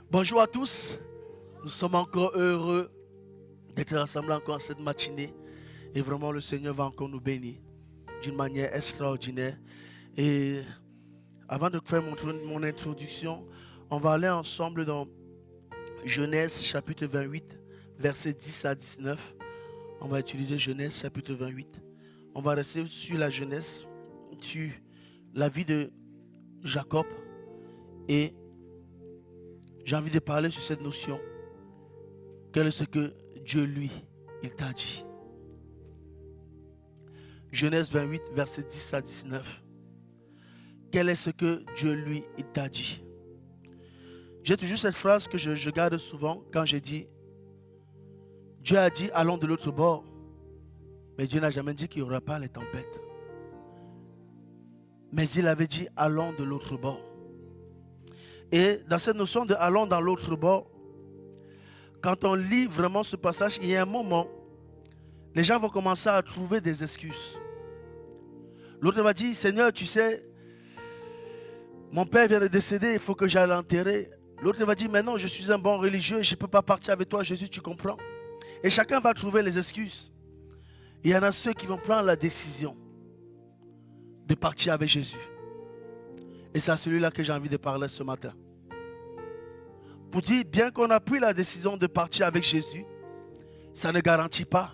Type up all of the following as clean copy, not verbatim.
Bonjour à tous, nous sommes encore heureux d'être rassemblés encore cette matinée et vraiment le Seigneur va encore nous bénir d'une manière extraordinaire. Et avant de faire mon introduction, on va aller ensemble dans Genèse chapitre 28, versets 10 à 19. On va utiliser Genèse chapitre 28. On va rester sur la Genèse, sur la vie de Jacob et j'ai envie de parler sur cette notion. Quel est ce que Dieu, lui, il t'a dit? Genèse 28, versets 10 à 19. Quel est ce que Dieu, lui, il t'a dit? J'ai toujours cette phrase que je garde souvent quand j'ai dit Dieu a dit allons de l'autre bord. Mais Dieu n'a jamais dit qu'il n'y aura pas les tempêtes. Mais il avait dit allons de l'autre bord. Et dans cette notion de allons dans l'autre bord, quand on lit vraiment ce passage, il y a un moment, les gens vont commencer à trouver des excuses. L'autre va dire, Seigneur, tu sais, mon père vient de décéder, il faut que j'aille l'enterrer. L'autre va dire, mais non, je suis un bon religieux, je ne peux pas partir avec toi, Jésus, tu comprends? Et chacun va trouver les excuses. Il y en a ceux qui vont prendre la décision de partir avec Jésus. Et c'est à celui-là que j'ai envie de parler ce matin. Pour dire, bien qu'on a pris la décision de partir avec Jésus, ça ne garantit pas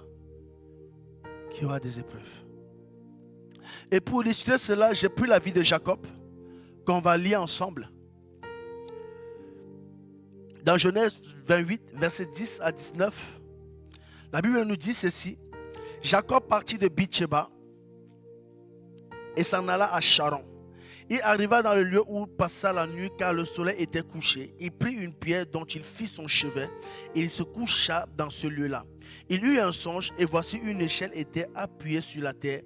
qu'il y aura des épreuves. Et pour illustrer cela, j'ai pris la vie de Jacob, qu'on va lire ensemble. Dans Genèse 28, versets 10 à 19, la Bible nous dit ceci. Jacob partit de Beersheba et s'en alla à Charan. Il arriva dans le lieu où passa la nuit car le soleil était couché. Il prit une pierre dont il fit son chevet et il se coucha dans ce lieu-là. Il eut un songe et voici une échelle était appuyée sur la terre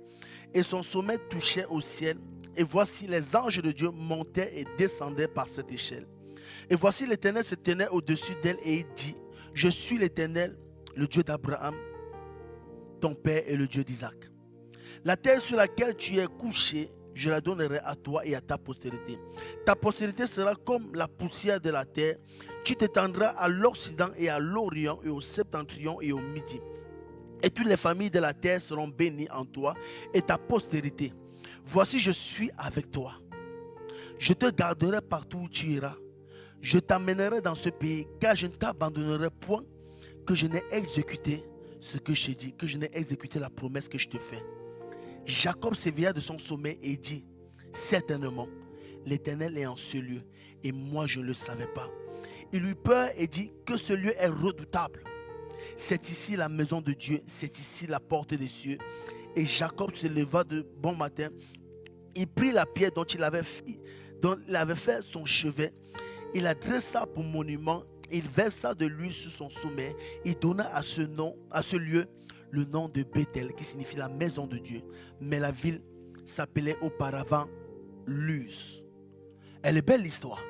et son sommet touchait au ciel. Et voici les anges de Dieu montaient et descendaient par cette échelle. Et voici l'Éternel se tenait au-dessus d'elle et il dit, je suis l'Éternel, le Dieu d'Abraham, ton père et le Dieu d'Isaac. La terre sur laquelle tu es couché, je la donnerai à toi et à ta postérité. Ta postérité sera comme la poussière de la terre. Tu t'étendras à l'Occident et à l'Orient et au Septentrion et au Midi. Et toutes les familles de la terre seront bénies en toi et ta postérité. Voici, je suis avec toi. Je te garderai partout où tu iras. Je t'amènerai dans ce pays, car je ne t'abandonnerai point que je n'ai exécuté ce que je t'ai dit, que je n'ai exécuté la promesse que je te fais. Jacob s'éveilla de son sommeil et dit, certainement, l'Éternel est en ce lieu, et moi je ne le savais pas. Il eut peur et dit que ce lieu est redoutable. C'est ici la maison de Dieu, c'est ici la porte des cieux. Et Jacob se leva de bon matin, il prit la pierre dont il avait fait son chevet, il la dressa pour monument, il versa de l'huile sur son sommet, il donna à ce lieu, le nom de Bethel, qui signifie la maison de Dieu. Mais la ville s'appelait auparavant Luz. Elle est belle l'histoire.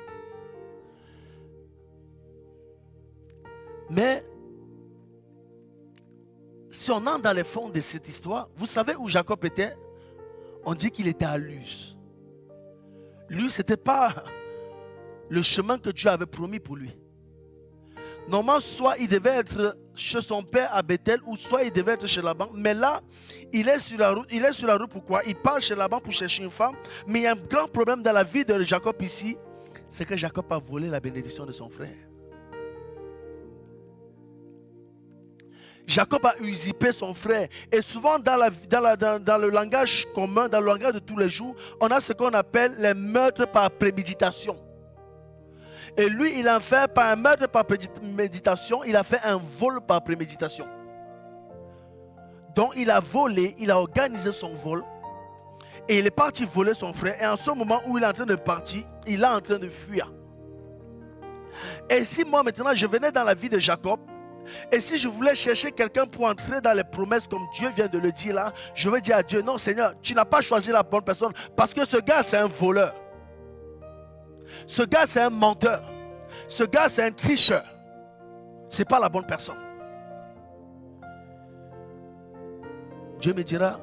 Mais si on entre dans les fonds de cette histoire, vous savez où Jacob était? On dit qu'il était à Luz. Luz, ce n'était pas le chemin que Dieu avait promis pour lui. Normalement, soit il devait être chez son père à Bethel, ou soit il devait être chez Laban. Mais là, il est sur la route. Il est sur la route pourquoi? Il part chez Laban pour chercher une femme. Mais il y a un grand problème dans la vie de Jacob ici. C'est que Jacob a volé la bénédiction de son frère. Jacob a usurpé son frère. Et souvent dans le langage commun, dans le langage de tous les jours, on a ce qu'on appelle les meurtres par préméditation. Et lui, il a fait pas un meurtre par préméditation, il a fait un vol par préméditation. Donc il a volé, il a organisé son vol. Et il est parti voler son frère. Et en ce moment où il est en train de partir, il est en train de fuir. Et si moi maintenant je venais dans la vie de Jacob, et si je voulais chercher quelqu'un pour entrer dans les promesses comme Dieu vient de le dire là, je vais dire à Dieu, non Seigneur, tu n'as pas choisi la bonne personne. Parce que ce gars c'est un voleur. Ce gars c'est un menteur. Ce gars c'est un tricheur. Ce n'est pas la bonne personne. Dieu me dira,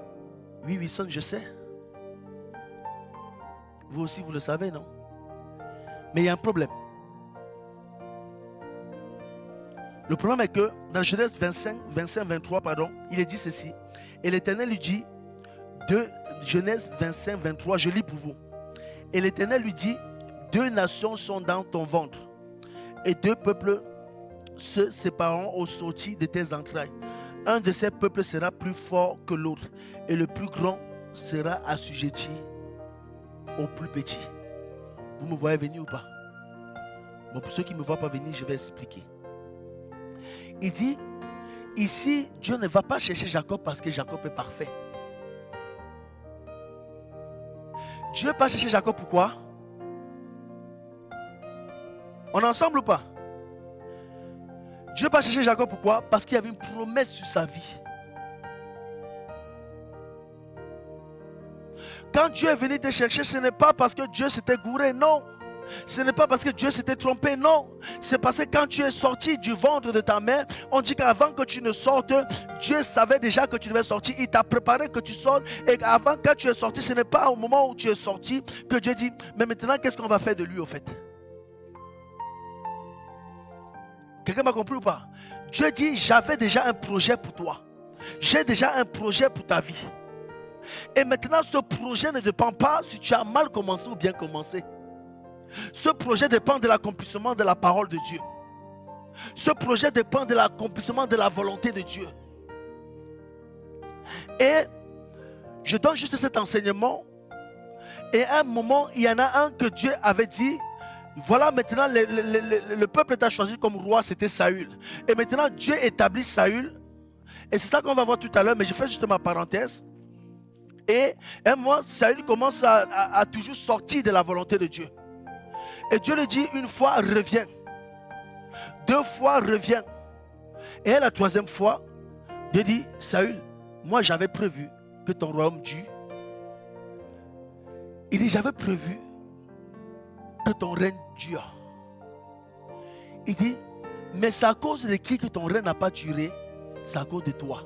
oui Wilson, je sais. Vous aussi vous le savez, non? Mais il y a un problème. Le problème est que dans Genèse 25-23, il est dit ceci. Et l'Éternel lui dit, de Genèse 25-23, je lis pour vous. Et l'Éternel lui dit, 2 nations sont dans ton ventre, et 2 peuples se sépareront au sortir de tes entrailles. Un de ces peuples sera plus fort que l'autre, et le plus grand sera assujetti au plus petit. Vous me voyez venir ou pas? Bon, pour ceux qui ne me voient pas venir, je vais expliquer. Il dit, ici, Dieu ne va pas chercher Jacob parce que Jacob est parfait. Dieu ne va pas chercher Jacob pourquoi? On est ensemble ou pas? Dieu ne va pas chercher Jacob pourquoi? Parce qu'il y avait une promesse sur sa vie. Quand Dieu est venu te chercher, ce n'est pas parce que Dieu s'était gouré, non. Ce n'est pas parce que Dieu s'était trompé, non. C'est parce que quand tu es sorti du ventre de ta mère, on dit qu'avant que tu ne sortes, Dieu savait déjà que tu devais sortir. Il t'a préparé que tu sortes. Et avant que tu es sorti, ce n'est pas au moment où tu es sorti que Dieu dit, mais maintenant qu'est-ce qu'on va faire de lui au fait? Quelqu'un m'a compris ou pas? Dieu dit, j'avais déjà un projet pour toi. J'ai déjà un projet pour ta vie. Et maintenant, ce projet ne dépend pas si tu as mal commencé ou bien commencé. Ce projet dépend de l'accomplissement de la parole de Dieu. Ce projet dépend de l'accomplissement de la volonté de Dieu. Et je donne juste cet enseignement. Et à un moment, il y en a un que Dieu avait dit, voilà maintenant le peuple t'a choisi comme roi, c'était Saül. Et maintenant Dieu établit Saül. Et c'est ça qu'on va voir tout à l'heure, mais je fais juste ma parenthèse. Et un mois, Saül commence à toujours sortir de la volonté de Dieu. Et Dieu lui dit, une fois, reviens. 2 fois, reviens. Et la 3e fois, Dieu dit, Saül, moi j'avais prévu que ton royaume dure. Il dit, j'avais prévu que ton règne dure. Il dit, mais c'est à cause de qui que ton règne n'a pas duré? C'est à cause de toi.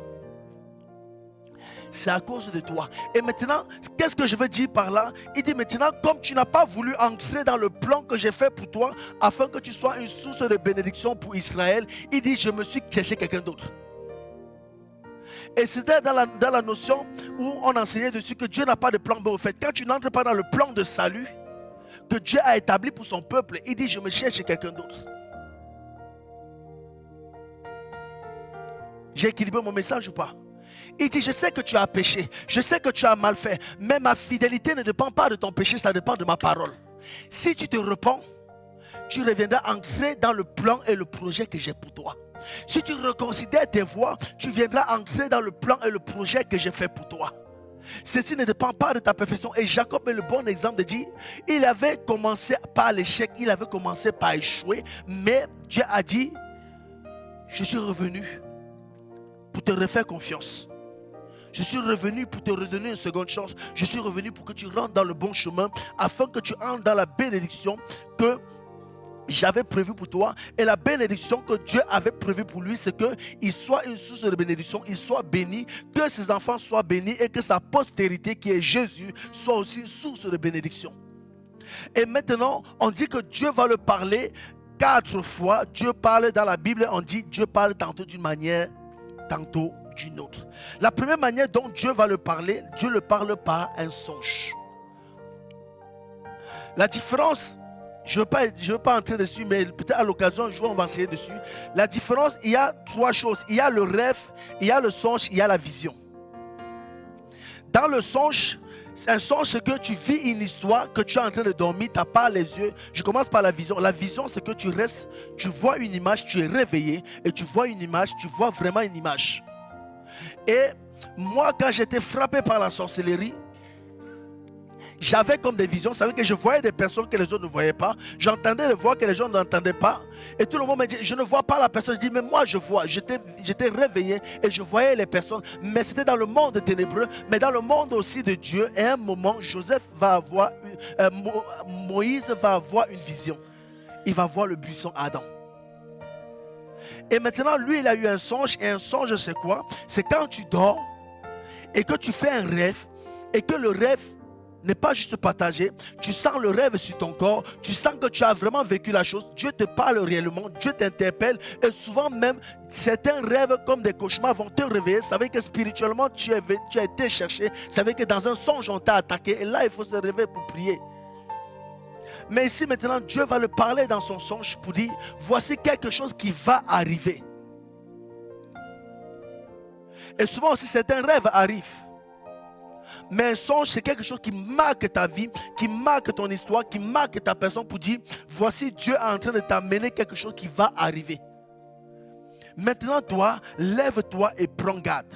C'est à cause de toi. Et maintenant, qu'est-ce que je veux dire par là? Il dit maintenant, comme tu n'as pas voulu entrer dans le plan que j'ai fait pour toi, afin que tu sois une source de bénédiction pour Israël, il dit, je me suis cherché quelqu'un d'autre. Et c'était dans la notion où on enseignait dessus que Dieu n'a pas de plan B au fait. Quand tu n'entres pas dans le plan de salut que Dieu a établi pour son peuple, il dit, je me cherche quelqu'un d'autre. J'ai équilibré mon message ou pas? Il dit, je sais que tu as péché, je sais que tu as mal fait, mais ma fidélité ne dépend pas de ton péché, ça dépend de ma parole. Si tu te repens, tu reviendras entrer dans le plan et le projet que j'ai pour toi. Si tu reconsidères tes voies, tu viendras entrer dans le plan et le projet que j'ai fait pour toi. Ceci ne dépend pas de ta perfection. Et Jacob est le bon exemple de dire, il avait commencé par l'échec, il avait commencé par échouer, mais Dieu a dit, je suis revenu pour te refaire confiance. Je suis revenu pour te redonner une seconde chance. Je suis revenu pour que tu rentres dans le bon chemin, afin que tu entres dans la bénédiction que j'avais prévue pour toi. Et la bénédiction que Dieu avait prévue pour lui, c'est qu'il soit une source de bénédiction, il soit béni, que ses enfants soient bénis et que sa postérité qui est Jésus soit aussi une source de bénédiction. Et maintenant, on dit que Dieu va le parler 4 fois. Dieu parle dans la Bible, on dit Dieu parle tantôt d'une manière, tantôt d'une autre. La première manière dont Dieu va le parler, Dieu le parle par un songe. La différence, je ne veux pas entrer dessus, mais peut-être à l'occasion, un jour on va enseigner dessus. La différence, il y a 3 choses. Il y a le rêve, il y a le songe, il y a la vision. Dans le songe, c'est un songe, c'est que tu vis une histoire, que tu es en train de dormir, tu n'as pas les yeux. Je commence par la vision. La vision, c'est que tu restes, tu vois une image, tu es réveillé et tu vois une image, tu vois vraiment une image. Et moi, quand j'étais frappé par la sorcellerie, j'avais comme des visions. Ça veut dire que je voyais des personnes que les autres ne voyaient pas. J'entendais les voix que les gens n'entendaient pas. Et tout le monde me dit, je ne vois pas la personne. Je dis, mais moi je vois. J'étais réveillé et je voyais les personnes. Mais c'était dans le monde ténébreux, mais dans le monde aussi de Dieu. Et à un moment, Moïse va avoir une vision. Il va voir le buisson Adam. Et maintenant, lui, il a eu un songe. Et un songe, c'est quoi? C'est quand tu dors et que tu fais un rêve et que le rêve n'est pas juste partagé, tu sens le rêve sur ton corps, tu sens que tu as vraiment vécu la chose, Dieu te parle réellement, Dieu t'interpelle et souvent même certains rêves comme des cauchemars vont te réveiller. Ça veut dire que spirituellement tu as été cherché, ça veut dire que dans un songe on t'a attaqué et là il faut se réveiller pour prier. Mais ici maintenant Dieu va le parler dans son songe pour dire voici quelque chose qui va arriver. Et souvent aussi certains rêves arrivent. Mais un songe, c'est quelque chose qui marque ta vie, qui marque ton histoire, qui marque ta personne pour dire, voici Dieu est en train de t'amener quelque chose qui va arriver. Maintenant, toi, lève-toi et prends garde.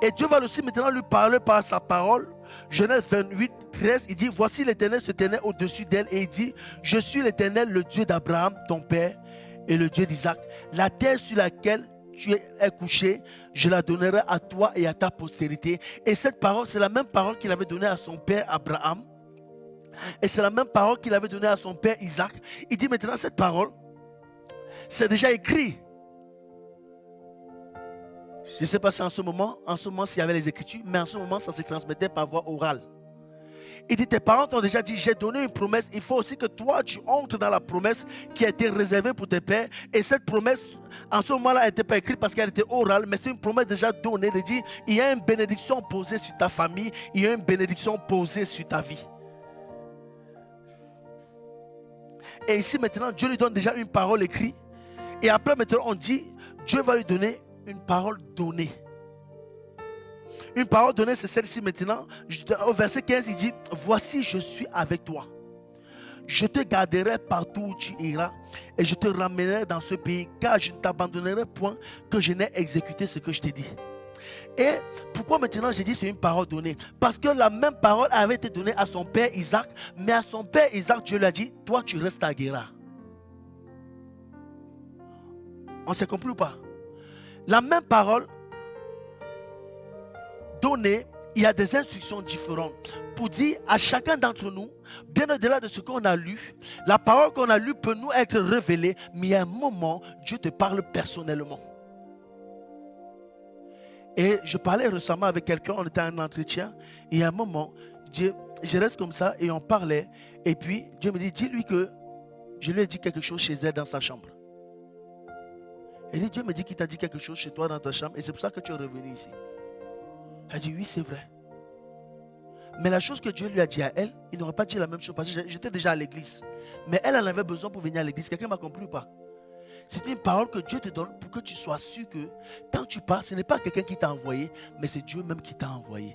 Et Dieu va aussi maintenant lui parler par sa parole. Genèse 28, 13, il dit, voici l'Éternel se tenait au-dessus d'elle et il dit, je suis l'Éternel, le Dieu d'Abraham, ton père, et le Dieu d'Isaac. La terre sur laquelle tu es couché, je la donnerai à toi et à ta postérité. Et cette parole, c'est la même parole qu'il avait donnée à son père Abraham. Et c'est la même parole qu'il avait donnée à son père Isaac. Il dit maintenant, cette parole, c'est déjà écrit. Je ne sais pas si en ce moment s'il y avait les Écritures, mais en ce moment, ça se transmettait par voie orale. Il dit, tes parents t'ont déjà dit, j'ai donné une promesse. Il faut aussi que toi, tu entres dans la promesse qui a été réservée pour tes pères. Et cette promesse, en ce moment-là, elle n'était pas écrite parce qu'elle était orale, mais c'est une promesse déjà donnée de dire, il y a une bénédiction posée sur ta famille, il y a une bénédiction posée sur ta vie. Et ici, maintenant, Dieu lui donne déjà une parole écrite. Et après, maintenant, on dit, Dieu va lui donner une parole donnée. Une parole donnée, c'est celle-ci maintenant. Au verset 15, il dit, voici, je suis avec toi. Je te garderai partout où tu iras et je te ramènerai dans ce pays, car je ne t'abandonnerai point que je n'ai exécuté ce que je t'ai dit. Et pourquoi maintenant j'ai dit c'est une parole donnée? Parce que la même parole avait été donnée à son père Isaac, mais à son père Isaac, Dieu lui a dit, toi tu restes à Guéra. On s'est compris ou pas? La même parole donnée, il y a des instructions différentes pour dire à chacun d'entre nous, bien au-delà de ce qu'on a lu, la parole qu'on a lue peut nous être révélée, mais il y a un moment, Dieu te parle personnellement. Et je parlais récemment avec quelqu'un, on était à un entretien, et il y a un moment, je reste comme ça et on parlait, et puis Dieu me dit, dis-lui que je lui ai dit quelque chose chez elle dans sa chambre. Et Dieu me dit qu'il t'a dit quelque chose chez toi dans ta chambre, et c'est pour ça que tu es revenu ici. Elle dit oui, c'est vrai. Mais la chose que Dieu lui a dit à elle, il n'aurait pas dit la même chose parce que j'étais déjà à l'église. Mais elle en avait besoin pour venir à l'église. Quelqu'un m'a compris ou pas? C'est une parole que Dieu te donne pour que tu sois sûr que quand tu pars, ce n'est pas quelqu'un qui t'a envoyé, mais c'est Dieu même qui t'a envoyé.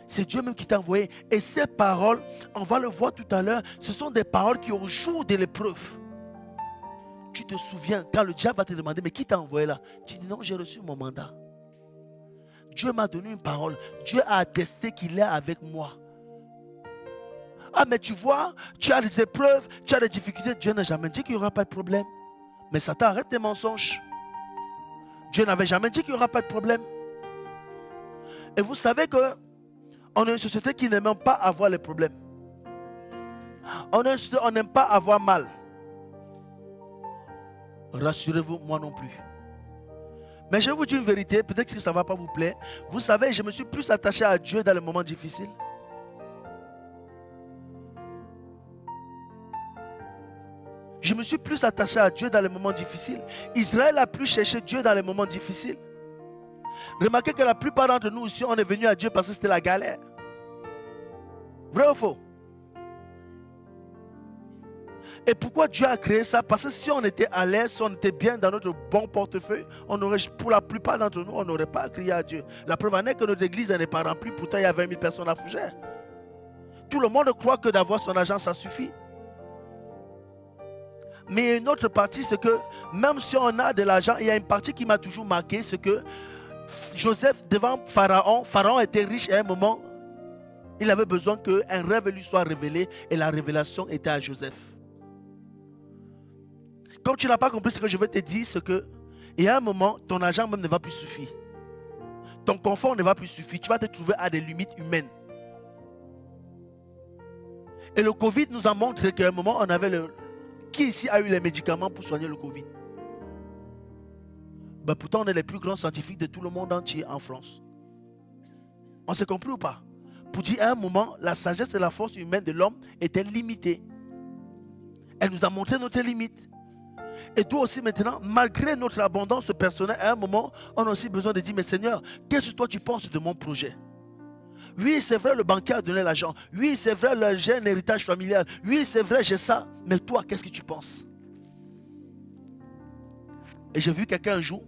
C'est Dieu même qui t'a envoyé. Et ces paroles, on va le voir tout à l'heure, ce sont des paroles qui au jour de l'épreuve, tu te souviens, quand le diable va te demander, mais qui t'a envoyé là? Tu dis non, j'ai reçu mon mandat. Dieu m'a donné une parole. Dieu a attesté qu'il est avec moi. Ah, mais tu vois, tu as des épreuves, tu as des difficultés. Dieu n'a jamais dit qu'il n'y aura pas de problème. Mais Satan, arrête tes mensonges. Dieu n'avait jamais dit qu'il n'y aura pas de problème. Et vous savez qu'on est une société qui n'aime pas avoir les problèmes. On n'aime pas avoir mal. Rassurez-vous, moi non plus. Mais je vais vous dire une vérité, peut-être que ça ne va pas vous plaire. Vous savez, je me suis plus attaché à Dieu dans les moments difficiles. Je me suis plus attaché à Dieu dans les moments difficiles. Israël a plus cherché Dieu dans les moments difficiles. Remarquez que la plupart d'entre nous aussi, on est venus à Dieu parce que c'était la galère. Vrai ou faux? Et pourquoi Dieu a créé ça? Parce que si on était à l'aise, si on était bien dans notre bon portefeuille, pour la plupart d'entre nous, on n'aurait pas crié à Dieu. La preuve en est que notre église n'est pas remplie, pourtant il y a 20 000 personnes à Fougères. Tout le monde croit que d'avoir son argent, ça suffit. Mais il y a une autre partie, c'est que même si on a de l'argent, il y a une partie qui m'a toujours marqué, c'est que Joseph, devant Pharaon, Pharaon était riche et à un moment, il avait besoin qu'un rêve lui soit révélé et la révélation était à Joseph. Comme tu n'as pas compris ce que je veux te dire, c'est que il y a un moment, ton argent même ne va plus suffire. Ton confort ne va plus suffire. Tu vas te trouver à des limites humaines. Et le Covid nous a montré qu'à un moment, on avait Qui ici a eu les médicaments pour soigner le Covid? Pourtant, on est les plus grands scientifiques de tout le monde entier en France. On s'est compris ou pas? Pour dire à un moment, la sagesse et la force humaine de l'homme étaient limitées. Elle nous a montré notre limite. Et toi aussi maintenant, malgré notre abondance personnelle, à un moment, on a aussi besoin de dire, mais Seigneur, qu'est-ce que toi tu penses de mon projet? Oui, c'est vrai, le banquier a donné l'argent. Oui, c'est vrai, j'ai un héritage familial. Oui, c'est vrai, j'ai ça. Mais toi, qu'est-ce que tu penses? Et j'ai vu quelqu'un un jour,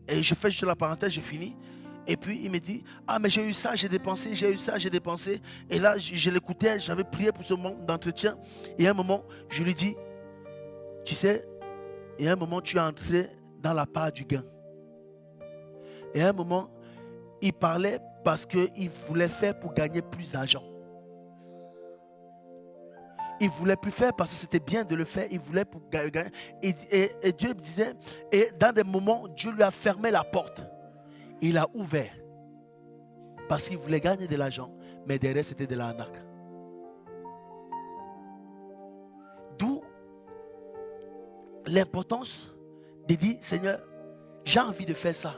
et je fais juste la parenthèse, je finis. Et puis il me dit, ah mais j'ai eu ça, j'ai dépensé, j'ai eu ça, j'ai dépensé. Et là, je l'écoutais, j'avais prié pour ce moment d'entretien. Et à un moment, je lui dis, tu sais, et à un moment, tu es entré dans la part du gain. Et à un moment, il parlait parce qu'il voulait faire pour gagner plus d'argent. Il ne voulait plus faire parce que c'était bien de le faire. Il voulait pour gagner. Et Dieu disait, et dans des moments, Dieu lui a fermé la porte. Il a ouvert. Parce qu'il voulait gagner de l'argent. Mais derrière, c'était de l'arnaque. D'où l'importance de dire, Seigneur, j'ai envie de faire ça.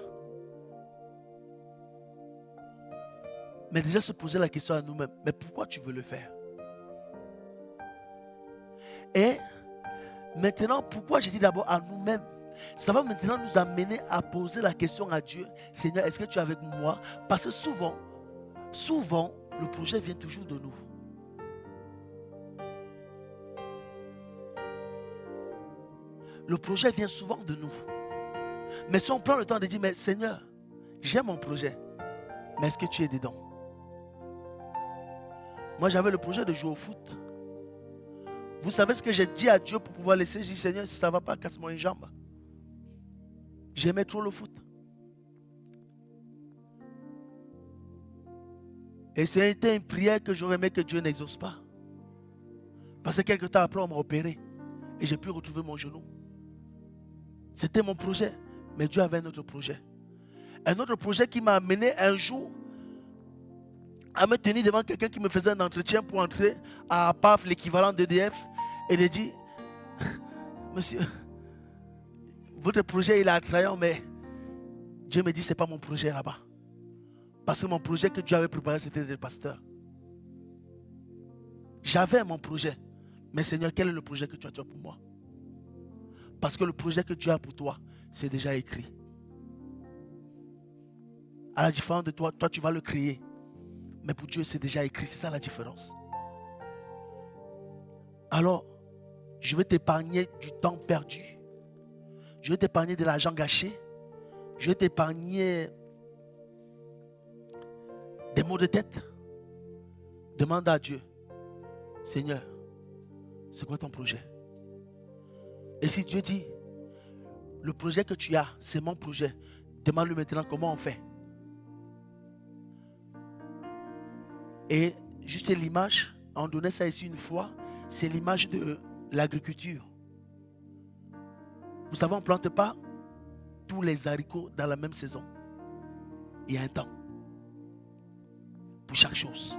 Mais déjà se poser la question à nous-mêmes, mais pourquoi tu veux le faire? Et maintenant, pourquoi je dis d'abord à nous-mêmes? Ça va maintenant nous amener à poser la question à Dieu. Seigneur, est-ce que tu es avec moi? Parce que souvent, le projet vient toujours de nous. Le projet vient souvent de nous. Mais si on prend le temps de dire, mais Seigneur, j'ai mon projet, mais est-ce que tu es dedans? Moi, j'avais le projet de jouer au foot. Vous savez ce que j'ai dit à Dieu pour pouvoir laisser? J'ai dit, Seigneur, si ça ne va pas, casse-moi une jambe. J'aimais trop le foot. Et c'était une prière que j'aurais aimé que Dieu n'exauce pas. Parce que quelques temps après, on m'a opéré. Et j'ai pu retrouver mon genou. C'était mon projet. Mais Dieu avait un autre projet. Un autre projet qui m'a amené un jour à me tenir devant quelqu'un qui me faisait un entretien pour entrer à PAF, l'équivalent d'EDF, et de dire, monsieur, votre projet il est attrayant, mais Dieu me dit, ce n'est pas mon projet là-bas. Parce que mon projet que Dieu avait préparé, c'était d'être pasteur. J'avais mon projet. Mais Seigneur, quel est le projet que tu as pour moi? Parce que le projet que Dieu a pour toi, c'est déjà écrit. À la différence de toi, toi tu vas le créer. Mais pour Dieu, c'est déjà écrit. C'est ça la différence. Alors, je vais t'épargner du temps perdu. Je vais t'épargner de l'argent gâché. Je vais t'épargner des maux de tête. Demande à Dieu, Seigneur, c'est quoi ton projet? Et si Dieu dit, le projet que tu as, c'est mon projet, demande-lui maintenant comment on fait. Et juste l'image, on donnait ça ici une fois, c'est l'image de l'agriculture. Vous savez, on ne plante pas tous les haricots dans la même saison. Il y a un temps pour chaque chose.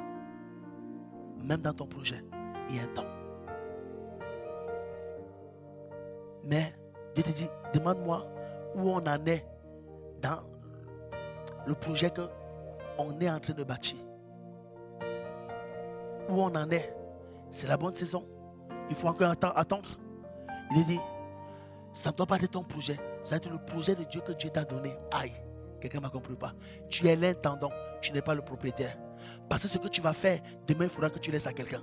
Même dans ton projet, il y a un temps. Mais Dieu te dit, demande-moi où on en est dans le projet qu'on est en train de bâtir. Où on en est. C'est la bonne saison. Il faut encore attendre. Il dit, ça ne doit pas être ton projet. Ça doit être le projet de Dieu que Dieu t'a donné. Aïe, quelqu'un ne m'a compris pas. Tu es l'intendant, tu n'es pas le propriétaire. Parce que ce que tu vas faire, demain, il faudra que tu laisses à quelqu'un.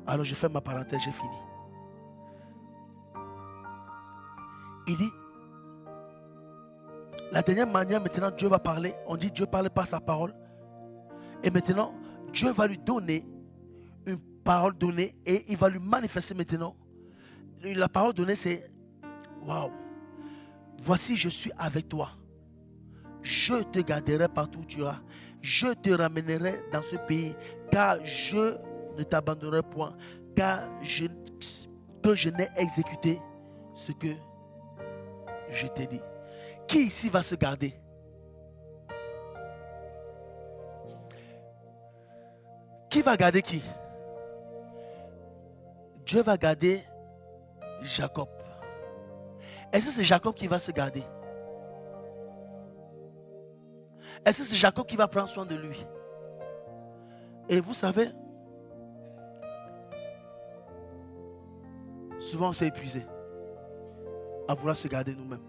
Alors je fais ma parenthèse, j'ai fini. Il dit, la dernière manière, maintenant, Dieu va parler. On dit Dieu parle par sa parole. Et maintenant, Dieu va lui donner une parole donnée et il va lui manifester maintenant. La parole donnée, c'est, waouh, voici, je suis avec toi. Je te garderai partout où tu iras. Je te ramènerai dans ce pays, car je ne t'abandonnerai point, car je n'ai exécuté ce que je t'ai dit. Qui ici va se garder? Qui va garder qui? Dieu va garder Jacob. Est-ce que c'est Jacob qui va se garder? Est-ce que c'est Jacob qui va prendre soin de lui? Et vous savez, souvent on s'est épuisé à vouloir se garder nous-mêmes.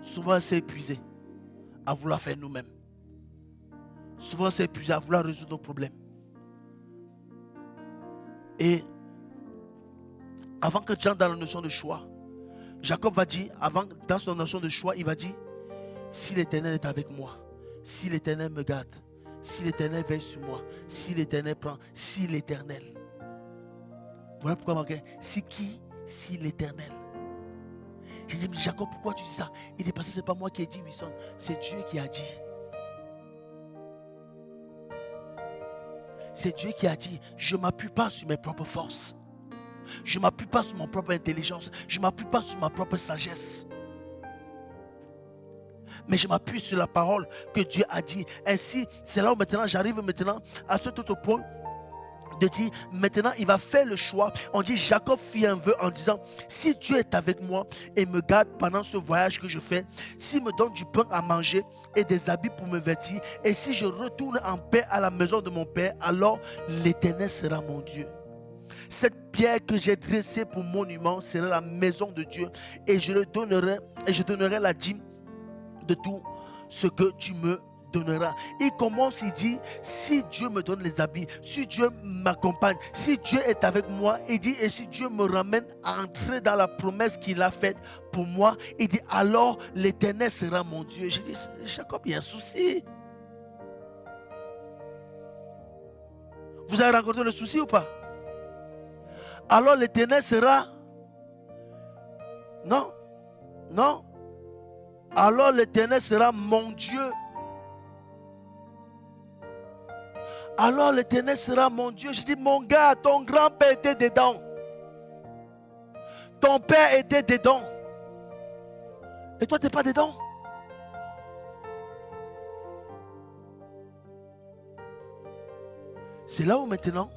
Souvent on s'est épuisé à vouloir faire nous-mêmes. Souvent on s'est épuisé à vouloir résoudre nos problèmes. Et avant que tu entres dans la notion de choix, Jacob va dire, dans son notion de choix, il va dire, si l'Éternel est avec moi, si l'Éternel me garde, si l'Éternel veille sur moi, si l'Éternel prend, si l'Éternel. Voilà pourquoi marqué, c'est qui? Si l'Éternel. J'ai dit, mais Jacob, pourquoi tu dis ça? Il dit, parce que ce n'est pas moi qui ai dit, Wilson, c'est Dieu qui a dit. C'est Dieu qui a dit, je ne m'appuie pas sur mes propres forces. Je ne m'appuie pas sur mon propre intelligence. Je ne m'appuie pas sur ma propre sagesse. Mais je m'appuie sur la parole que Dieu a dit. Ainsi, c'est là où maintenant j'arrive maintenant à cet autre point de dire, maintenant il va faire le choix. On dit, Jacob fit un vœu en disant, si Dieu est avec moi et me garde pendant ce voyage que je fais, s'il me donne du pain à manger et des habits pour me vêtir, et si je retourne en paix à la maison de mon père, alors l'Éternel sera mon Dieu. Cette pierre que j'ai dressée pour monument sera la maison de Dieu, et je donnerai la dîme de tout ce que tu me donneras. Il commence, il dit, si Dieu me donne les habits, si Dieu m'accompagne, si Dieu est avec moi, il dit, et si Dieu me ramène à entrer dans la promesse qu'il a faite pour moi, il dit, alors l'Éternel sera mon Dieu. J'ai dit, Jacob, il y a un souci. Vous avez rencontré le souci ou pas? Alors l'Éternel sera... Non, non. Alors l'Éternel sera mon Dieu. Alors l'Éternel sera mon Dieu. Je dis, mon gars, ton grand-père était dedans. Ton père était dedans. Et toi, tu n'es pas dedans. C'est là où maintenant,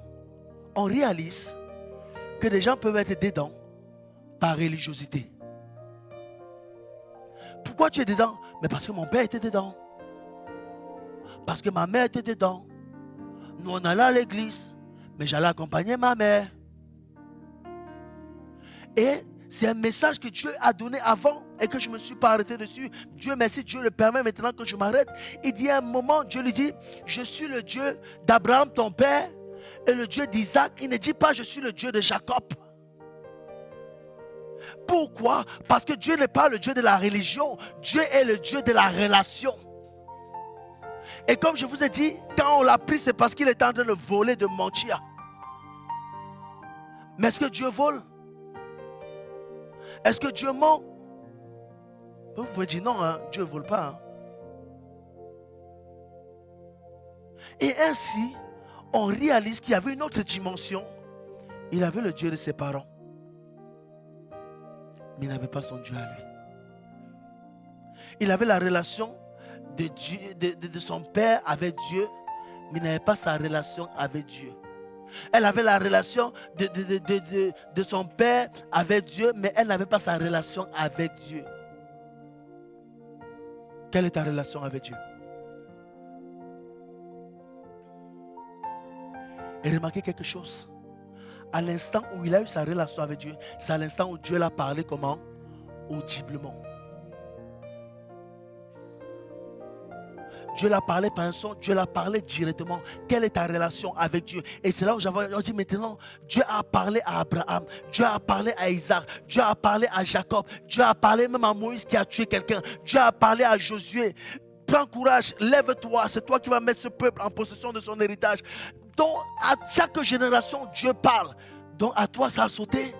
on réalise que les gens peuvent être dedans par religiosité. Pourquoi tu es dedans? Mais parce que mon père était dedans. Parce que ma mère était dedans. Nous, on allait à l'église, mais j'allais accompagner ma mère. Et c'est un message que Dieu a donné avant et que je ne me suis pas arrêté dessus. Dieu merci, Dieu le permet maintenant que je m'arrête. Il dit à un moment, Dieu lui dit, je suis le Dieu d'Abraham, ton père, et le Dieu d'Isaac. Il ne dit pas, je suis le Dieu de Jacob. Pourquoi? Parce que Dieu n'est pas le Dieu de la religion. Dieu est le Dieu de la relation. Et comme je vous ai dit, quand on l'a pris, c'est parce qu'il était en train de voler, de mentir. Mais est-ce que Dieu vole? Est-ce que Dieu ment? Vous pouvez dire non, hein, Dieu ne vole pas. Hein. Et ainsi, on réalise qu'il y avait une autre dimension. Il avait le Dieu de ses parents. Mais il n'avait pas son Dieu à lui. Il avait la relation de, Dieu, de son père avec Dieu, mais il n'avait pas sa relation avec Dieu. Elle avait la relation de son père avec Dieu, mais elle n'avait pas sa relation avec Dieu. Quelle est ta relation avec Dieu? Et remarquez quelque chose. À l'instant où il a eu sa relation avec Dieu, c'est à l'instant où Dieu l'a parlé comment? Audiblement. Dieu l'a parlé par un son, Dieu l'a parlé directement. Quelle est ta relation avec Dieu? Et c'est là où on dit maintenant, Dieu a parlé à Abraham, Dieu a parlé à Isaac, Dieu a parlé à Jacob, Dieu a parlé même à Moïse qui a tué quelqu'un, Dieu a parlé à Josué. Prends courage, lève-toi, c'est toi qui vas mettre ce peuple en possession de son héritage. Donc à chaque génération, Dieu parle. Donc à toi ça a sauté.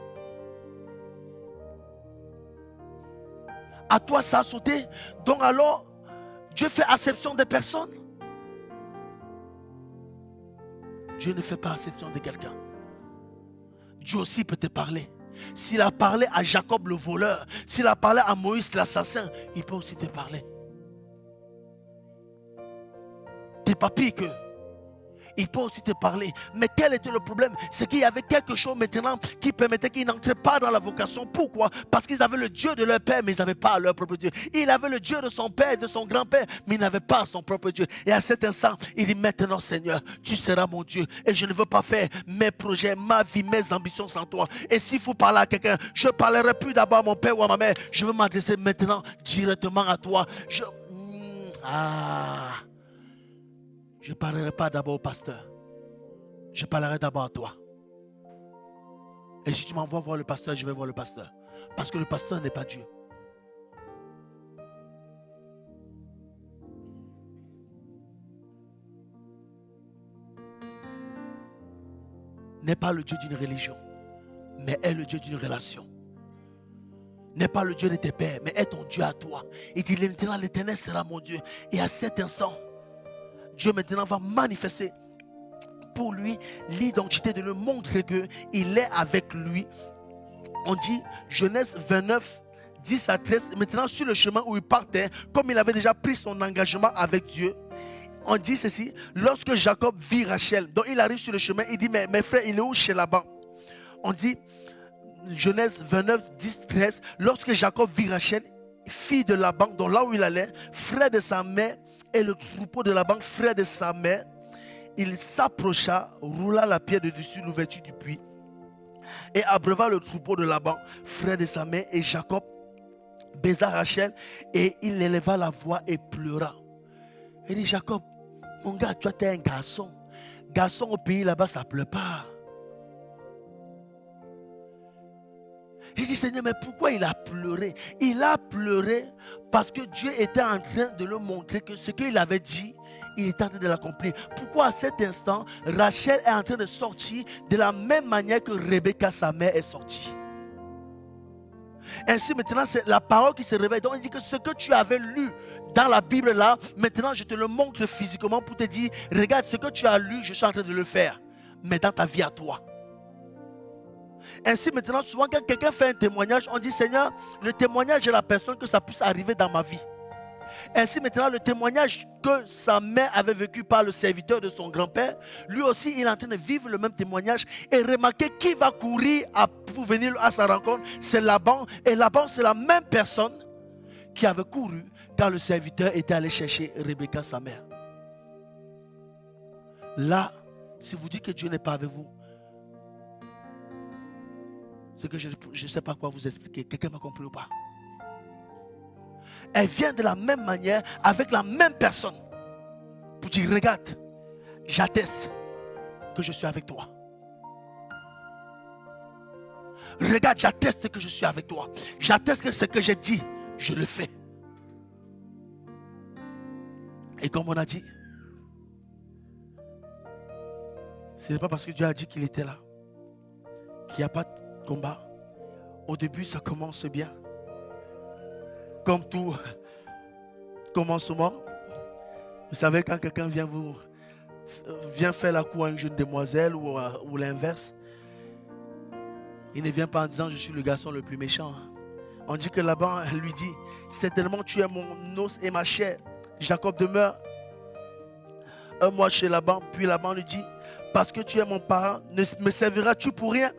À toi ça a sauté. Donc alors, Dieu fait acception des personnes. Dieu ne fait pas acception de quelqu'un. Dieu aussi peut te parler. S'il a parlé à Jacob le voleur, s'il a parlé à Moïse l'assassin, il peut aussi te parler. Tu n'es pas pire qu'eux. Il peut aussi te parler. Mais quel était le problème? C'est qu'il y avait quelque chose maintenant qui permettait qu'ils n'entraient pas dans la vocation. Pourquoi? Parce qu'ils avaient le Dieu de leur père, mais ils n'avaient pas leur propre Dieu. Il avait le Dieu de son père et de son grand-père, mais il n'avait pas son propre Dieu. Et à cet instant, il dit maintenant, Seigneur, tu seras mon Dieu. Et je ne veux pas faire mes projets, ma vie, mes ambitions sans toi. Et s'il faut parler à quelqu'un, je ne parlerai plus d'abord à mon père ou à ma mère. Je veux m'adresser maintenant directement à toi. Je ne parlerai pas d'abord au pasteur. Je parlerai d'abord à toi. Et si tu m'envoies voir le pasteur, je vais voir le pasteur. Parce que le pasteur n'est pas Dieu. N'est pas le Dieu d'une religion, mais est le Dieu d'une relation. N'est pas le Dieu de tes pères, mais est ton Dieu à toi. Il dit maintenant l'Éternel sera mon Dieu. Et à cet instant, Dieu maintenant va manifester pour lui l'identité de le montrer qu'il est avec lui. On dit Genèse 29, 10 à 13. Maintenant sur le chemin où il partait, comme il avait déjà pris son engagement avec Dieu, on dit ceci, lorsque Jacob vit Rachel, donc il arrive sur le chemin, il dit mais mes frères, il est où chez Laban? On dit Genèse 29, 10, 13. Lorsque Jacob vit Rachel, fille de Laban, donc là où il allait, frère de sa mère, et le troupeau de Laban, frère de sa mère, il s'approcha, roula la pierre de dessus l'ouverture du puits et abreuva le troupeau de Laban, frère de sa mère, et Jacob baisa Rachel et il éleva la voix et pleura. Il dit Jacob, mon gars, tu es un garçon. Garçon au pays là-bas, ça ne pleure pas. J'ai dit Seigneur, mais pourquoi il a pleuré? Il a pleuré parce que Dieu était en train de lui montrer que ce qu'il avait dit, il est en train de l'accomplir. Pourquoi à cet instant, Rachel est en train de sortir de la même manière que Rebecca, sa mère, est sortie? Ainsi maintenant, c'est la parole qui se réveille. Donc il dit que ce que tu avais lu dans la Bible là, maintenant je te le montre physiquement pour te dire, regarde ce que tu as lu, je suis en train de le faire. Mais dans ta vie à toi. Ainsi maintenant, souvent quand quelqu'un fait un témoignage, on dit Seigneur, le témoignage de la personne que ça puisse arriver dans ma vie. Ainsi maintenant, le témoignage que sa mère avait vécu par le serviteur de son grand-père, lui aussi il est en train de vivre le même témoignage. Et remarquez qui va courir pour venir à sa rencontre, c'est Laban. Et Laban c'est la même personne qui avait couru quand le serviteur était allé chercher Rebecca sa mère. Là, si vous dites que Dieu n'est pas avec vous, c'est que je ne sais pas quoi vous expliquer. Quelqu'un m'a compris ou pas? Elle vient de la même manière, avec la même personne, pour dire, regarde, j'atteste que je suis avec toi. Regarde, j'atteste que je suis avec toi. J'atteste que ce que j'ai dit, je le fais. Et comme on a dit, ce n'est pas parce que Dieu a dit qu'il était là qu'il n'y a pas de combat. Au début, ça commence bien. Comme tout commencement. Vous savez, quand quelqu'un vient faire la cour à une jeune demoiselle ou l'inverse, il ne vient pas en disant je suis le garçon le plus méchant. On dit que Laban lui dit, certainement tu es mon os et ma chair. Jacob demeure un mois chez Laban, puis Laban lui dit, parce que tu es mon parent, ne me serviras-tu pour rien?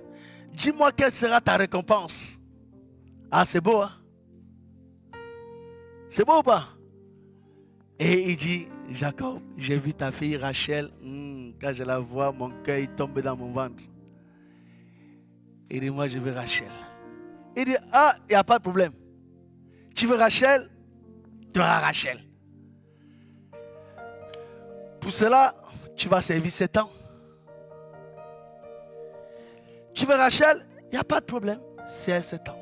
Dis-moi quelle sera ta récompense. Ah, c'est beau, hein? C'est beau ou pas? Et il dit, Jacob, j'ai vu ta fille Rachel. Quand je la vois, mon cœur il tombe dans mon ventre. Il dit, moi je veux Rachel. Il dit, ah, il n'y a pas de problème. Tu veux Rachel? Tu auras Rachel. Pour cela, tu vas servir 7 ans. Tu veux Rachel? Il n'y a pas de problème. C'est 7 ans.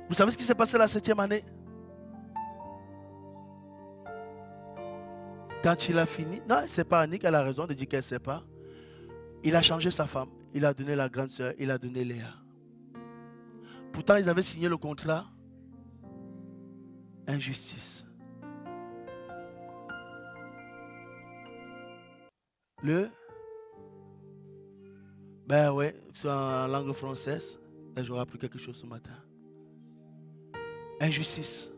Vous savez ce qui s'est passé la 7e année? Quand il a fini, non, c'est pas Annick, elle a raison de dire qu'elle ne sait pas. Il a changé sa femme. Il a donné la grande sœur, il a donné Léa. Pourtant, ils avaient signé le contrat. Injustice. Ben ouais, c'est en langue française. Là, j'aurais appris quelque chose ce matin. Injustice.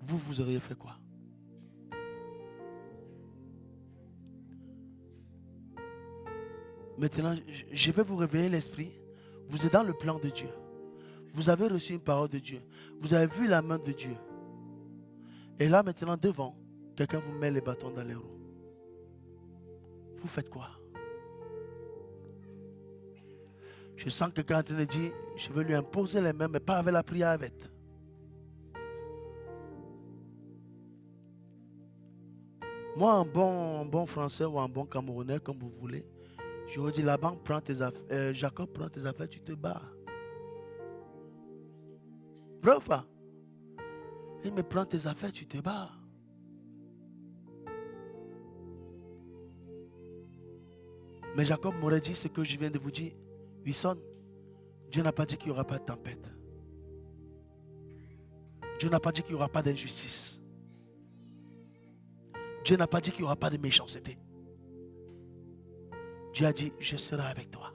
Vous auriez fait quoi? Maintenant, je vais vous réveiller l'esprit. Vous êtes dans le plan de Dieu. Vous avez reçu une parole de Dieu. Vous avez vu la main de Dieu. Et là, maintenant, devant, quelqu'un vous met les bâtons dans les roues. Vous faites quoi? Je sens quelqu'un en train de dire, je vais lui imposer les mains, mais pas avec la prière avec. Moi, un bon français ou un bon camerounais, comme vous voulez, j'aurais dit, la banque prend tes affaires, Jacob prend tes affaires, tu te bats. Vrai ou pas? Il me prend tes affaires, tu te bats. Mais Jacob m'aurait dit ce que je viens de vous dire. Wilson, Dieu n'a pas dit qu'il n'y aura pas de tempête. Dieu n'a pas dit qu'il n'y aura pas d'injustice. Dieu n'a pas dit qu'il n'y aura pas de méchanceté. Dieu a dit, je serai avec toi.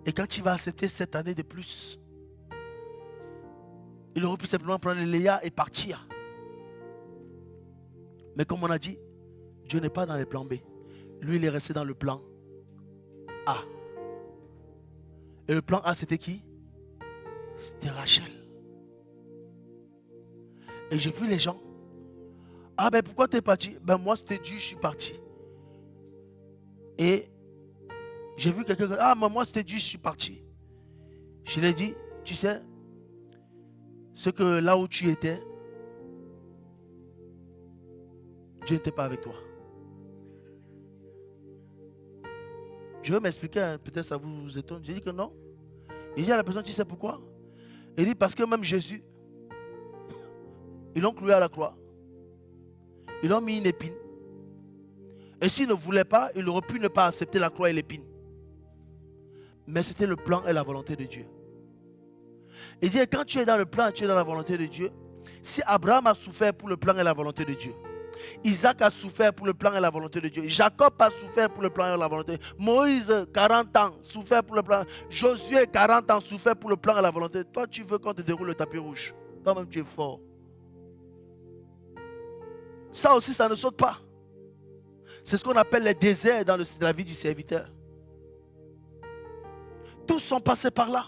Et quand tu vas accepter cette année de plus, il aurait pu simplement prendre Léa et partir. Mais comme on a dit, Dieu n'est pas dans le plan B. Lui, il est resté dans le plan A. Et le plan A, c'était qui? C'était Rachel. Et j'ai vu les gens. Ah ben pourquoi tu es parti? Ben moi, c'était Dieu, je suis parti. Et j'ai vu quelqu'un qui dit, ah mais moi, c'était Dieu, je suis parti. Je lui ai dit, tu sais, ce que là où tu étais, Dieu n'était pas avec toi. Je vais m'expliquer, hein, peut-être ça vous étonne. J'ai dit que non. Il dit à la personne, tu sais pourquoi? Il dit parce que même Jésus, ils l'ont cloué à la croix. Ils l'ont mis une épine. Et s'il ne voulait pas, il aurait pu ne pas accepter la croix et l'épine. Mais c'était le plan et la volonté de Dieu. Il dit, quand tu es dans le plan et tu es dans la volonté de Dieu, si Abraham a souffert pour le plan et la volonté de Dieu, Isaac a souffert pour le plan et la volonté de Dieu, Jacob a souffert pour le plan et la volonté, Moïse, 40 ans, souffert pour le plan, Josué, 40 ans, souffert pour le plan et la volonté. Toi, tu veux qu'on te déroule le tapis rouge. Toi-même, tu es fort. Ça aussi, ça ne saute pas. C'est ce qu'on appelle les déserts dans la vie du serviteur. Tous sont passés par là.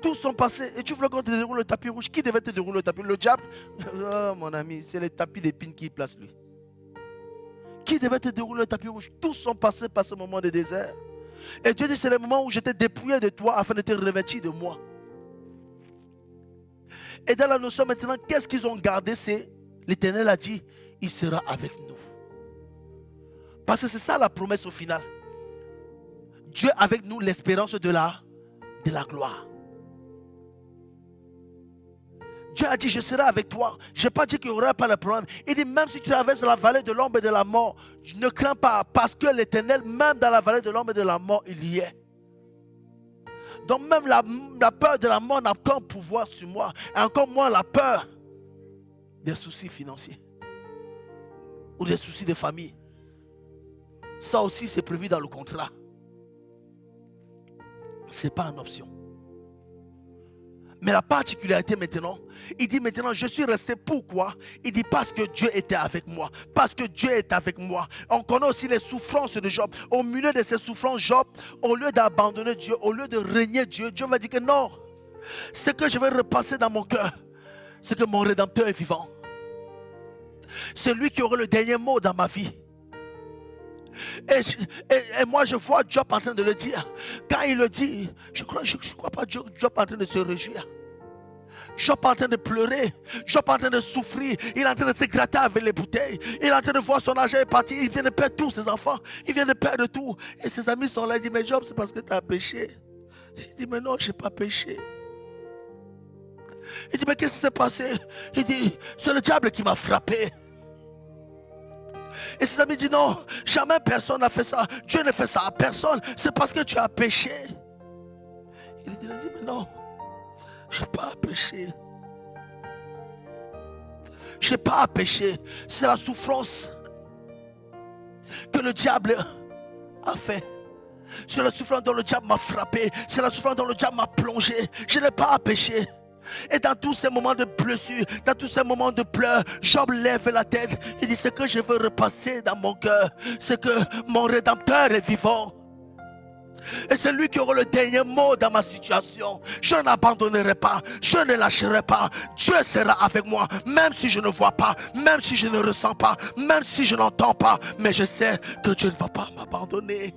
Tous sont passés. Et tu voulais qu'on te déroule le tapis rouge. Qui devait te dérouler le tapis? Le diable? Oh mon ami, c'est le tapis d'épines qui place lui. Qui devait te dérouler le tapis rouge? Tous sont passés par ce moment de désert. Et Dieu dit, c'est le moment où j'étais dépouillé de toi afin de te revêtir de moi. Et dans la notion maintenant, qu'est-ce qu'ils ont gardé? C'est l'Éternel a dit, il sera avec nous. Parce que c'est ça la promesse au final. Dieu avec nous, l'espérance de la gloire. Dieu a dit, je serai avec toi. Je n'ai pas dit qu'il n'y aurait pas de problème. Il dit, même si tu traverses la vallée de l'ombre et de la mort, ne crains pas, parce que l'Éternel, même dans la vallée de l'ombre et de la mort, il y est. Donc même la peur de la mort n'a qu'un pouvoir sur moi. Et encore moins la peur des soucis financiers. Ou des soucis de famille. Ça aussi, c'est prévu dans le contrat. Ce n'est pas une option. Mais la particularité maintenant, il dit maintenant, je suis resté pourquoi? Il dit parce que Dieu était avec moi. Parce que Dieu est avec moi. On connaît aussi les souffrances de Job. Au milieu de ces souffrances, Job, au lieu d'abandonner Dieu, au lieu de régner Dieu, Dieu va dire que non. Ce que je vais repasser dans mon cœur, c'est que mon Rédempteur est vivant. C'est lui qui aura le dernier mot dans ma vie. Et moi je vois Job en train de le dire. Quand il le dit, je crois pas Job en train de se réjouir. Job en train de pleurer. Job en train de souffrir. Il est en train de se gratter avec les bouteilles. Il est en train de voir son argent partir. Il vient de perdre tous ses enfants. Il vient de perdre tout. Et ses amis sont là. Il dit, mais Job, c'est parce que tu as péché. Il dit, mais non, je n'ai pas péché. Il dit, mais qu'est-ce qui s'est passé? Il dit, c'est le diable qui m'a frappé. Et ses amis disent, non, jamais personne n'a fait ça. Dieu ne fait ça à personne. C'est parce que tu as péché. Il dit, mais non, je n'ai pas péché. Je n'ai pas péché. C'est la souffrance que le diable a fait. C'est la souffrance dont le diable m'a frappé. C'est la souffrance dont le diable m'a plongé. Je n'ai pas péché. Et dans tous ces moments de blessure, dans tous ces moments de pleurs, Job lève la tête. Il dit, ce que je veux repasser dans mon cœur, c'est que mon Rédempteur est vivant. Et c'est lui qui aura le dernier mot dans ma situation. Je n'abandonnerai pas, je ne lâcherai pas. Dieu sera avec moi, même si je ne vois pas, même si je ne ressens pas, même si je n'entends pas. Mais je sais que Dieu ne va pas m'abandonner.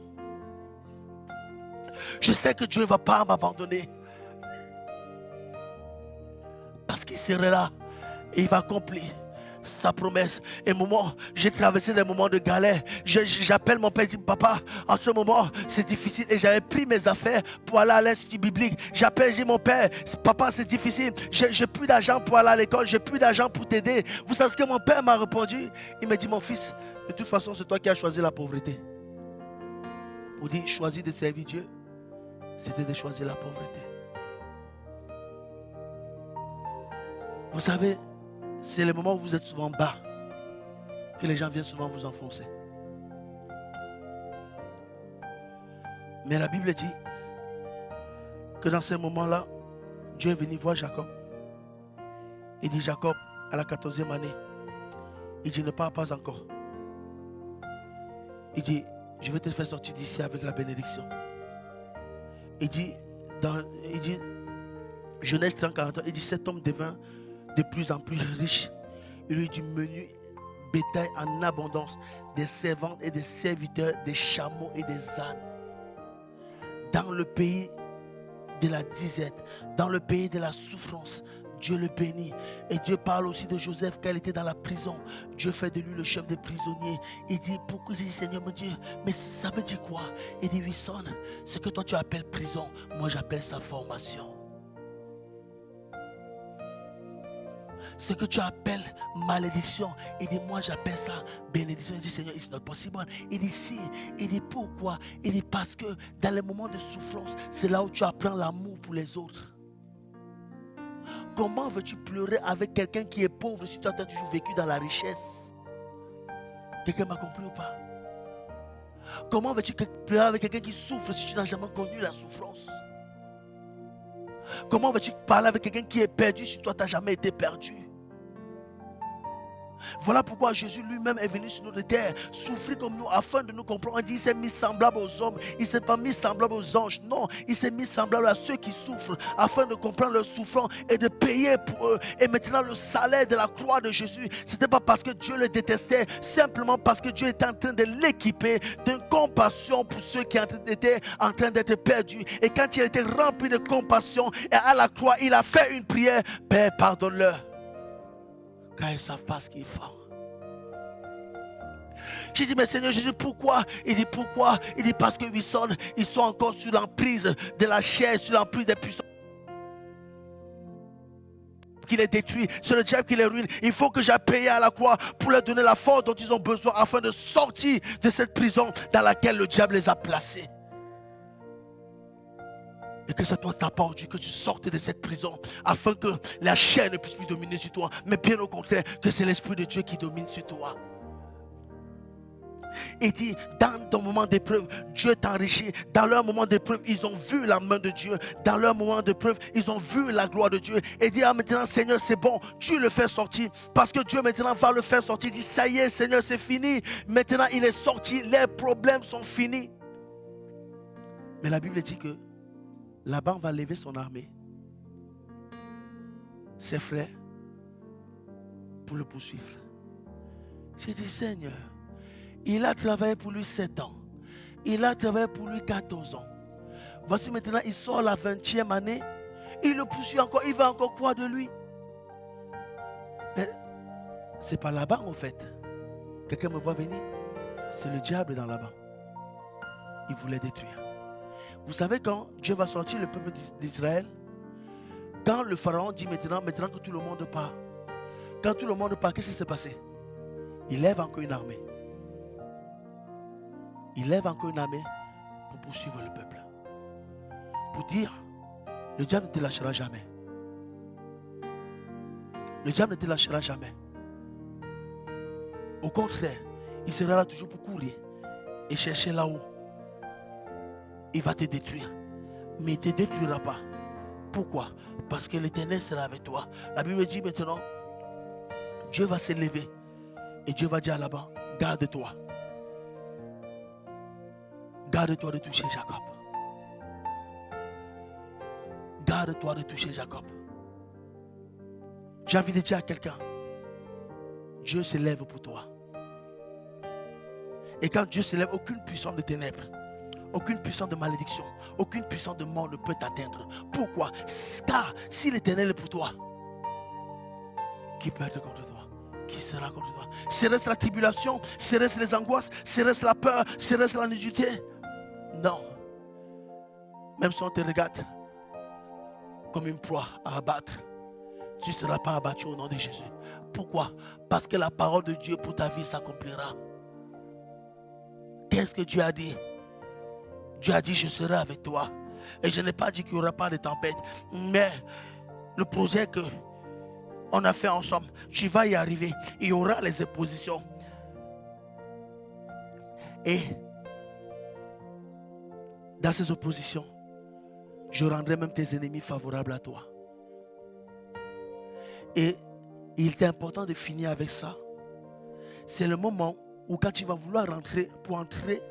Je sais que Dieu ne va pas m'abandonner. Parce qu'il serait là et il va accomplir sa promesse. Et moment, j'ai traversé des moments de galère. J'appelle mon père et dis, papa, en ce moment, c'est difficile. Et j'avais pris mes affaires pour aller à l'Institut biblique. J'appelle, je dis, mon père, papa, c'est difficile. J'ai plus d'argent pour aller à l'école. J'ai plus d'argent pour t'aider. Vous savez ce que mon père m'a répondu? Il m'a dit, mon fils, de toute façon, c'est toi qui as choisi la pauvreté. Pour dire, choisir de servir Dieu, c'était de choisir la pauvreté. Vous savez, c'est le moment où vous êtes souvent bas que les gens viennent souvent vous enfoncer. Mais la Bible dit que dans ces moments-là, Dieu est venu voir Jacob. Il dit, Jacob, à la 14e année, il dit, ne pars pas encore. Il dit, je vais te faire sortir d'ici avec la bénédiction. Il dit, Genèse 30-40, il dit, cet homme devint de plus en plus riche. Il eut du menu bétail en abondance, des servantes et des serviteurs, des chameaux et des ânes. Dans le pays de la disette, dans le pays de la souffrance, Dieu le bénit. Et Dieu parle aussi de Joseph quand il était dans la prison. Dieu fait de lui le chef des prisonniers. Il dit, pourquoi? Il dit, Seigneur mon Dieu, mais ça veut dire quoi? Il dit, Wilson, ce que toi tu appelles prison, moi j'appelle sa formation. Ce que tu appelles malédiction, il dit, moi j'appelle ça bénédiction. Il dit, Seigneur, it's not possible. Il dit, si. Il dit, pourquoi? Il dit, parce que dans les moments de souffrance, c'est là où tu apprends l'amour pour les autres. Comment veux-tu pleurer avec quelqu'un qui est pauvre si toi tu as toujours vécu dans la richesse? Quelqu'un m'a compris ou pas? Comment veux-tu pleurer avec quelqu'un qui souffre si tu n'as jamais connu la souffrance? Comment veux-tu parler avec quelqu'un qui est perdu si toi tu n'as jamais été perdu? Voilà pourquoi Jésus lui-même est venu sur notre terre, souffrir comme nous, afin de nous comprendre. On dit, il s'est mis semblable aux hommes, il ne s'est pas mis semblable aux anges. Non, il s'est mis semblable à ceux qui souffrent, afin de comprendre leur souffrance et de payer pour eux. Et maintenant, le salaire de la croix de Jésus, ce n'était pas parce que Dieu le détestait, simplement parce que Dieu était en train de l'équiper d'une compassion pour ceux qui étaient en train d'être perdus. Et quand il était rempli de compassion, et à la croix, il a fait une prière, Père, pardonne-leur, car ils ne savent pas ce qu'ils font. J'ai dit, mais Seigneur Jésus, pourquoi? Il dit, pourquoi? Il dit, parce que ils sont encore sous l'emprise de la chair, sous l'emprise des puissances qui les détruit, c'est le diable qui les ruine. Il faut que j'aille payer à la croix pour leur donner la force dont ils ont besoin afin de sortir de cette prison dans laquelle le diable les a placés. Et que c'est toi ta part Dieu, que tu sortes de cette prison afin que la chair ne puisse plus dominer sur toi, mais bien au contraire, que c'est l'Esprit de Dieu qui domine sur toi. Il dit, dans ton moment d'épreuve, Dieu t'enrichit. Dans leur moment d'épreuve, ils ont vu la main de Dieu. Dans leur moment d'épreuve, ils ont vu la gloire de Dieu. Et dit, ah, maintenant Seigneur, c'est bon, tu le fais sortir. Parce que Dieu maintenant va le faire sortir. Il dit, ça y est Seigneur, c'est fini. Maintenant il est sorti, les problèmes sont finis. Mais la Bible dit que Laban va lever son armée, ses frères, pour le poursuivre. J'ai dit, Seigneur, il a travaillé pour lui 7 ans. Il a travaillé pour lui 14 ans. Voici maintenant, il sort la 20e année. Il le poursuit encore. Il va encore croire de lui. Mais c'est pas Laban en fait. Quelqu'un me voit venir. C'est le diable dans Laban. Il voulait détruire. Vous savez quand Dieu va sortir le peuple d'Israël? Quand le pharaon dit maintenant que tout le monde part. Quand tout le monde part, qu'est-ce qui s'est passé? Il lève encore une armée. Il lève encore une armée pour poursuivre le peuple. Pour dire, le diable ne te lâchera jamais. Le diable ne te lâchera jamais. Au contraire, il sera là toujours pour courir et chercher là-haut. Il va te détruire. Mais il ne te détruira pas. Pourquoi? Parce que l'Éternel sera avec toi. La Bible dit maintenant, Dieu va se lever. Et Dieu va dire là-bas, garde-toi. Garde-toi de toucher Jacob. Garde-toi de toucher Jacob. J'ai envie de dire à quelqu'un, Dieu se lève pour toi. Et quand Dieu se lève, aucune puissance de ténèbres, aucune puissance de malédiction, aucune puissance de mort ne peut t'atteindre. Pourquoi? Car si l'Éternel est pour toi, qui peut être contre toi? Qui sera contre toi? Serait-ce la tribulation? Serait-ce les angoisses? Serait-ce la peur? Serait-ce la nudité? Non. Même si on te regarde comme une proie à abattre, tu ne seras pas abattu au nom de Jésus. Pourquoi? Parce que la parole de Dieu pour ta vie s'accomplira. Qu'est-ce que Dieu a dit? Dieu a dit, je serai avec toi. Et je n'ai pas dit qu'il n'y aura pas de tempête. Mais le projet que on a fait ensemble, tu vas y arriver. Il y aura les oppositions. Et dans ces oppositions, je rendrai même tes ennemis favorables à toi. Et il est important de finir avec ça. C'est le moment où quand tu vas vouloir rentrer, pour entrer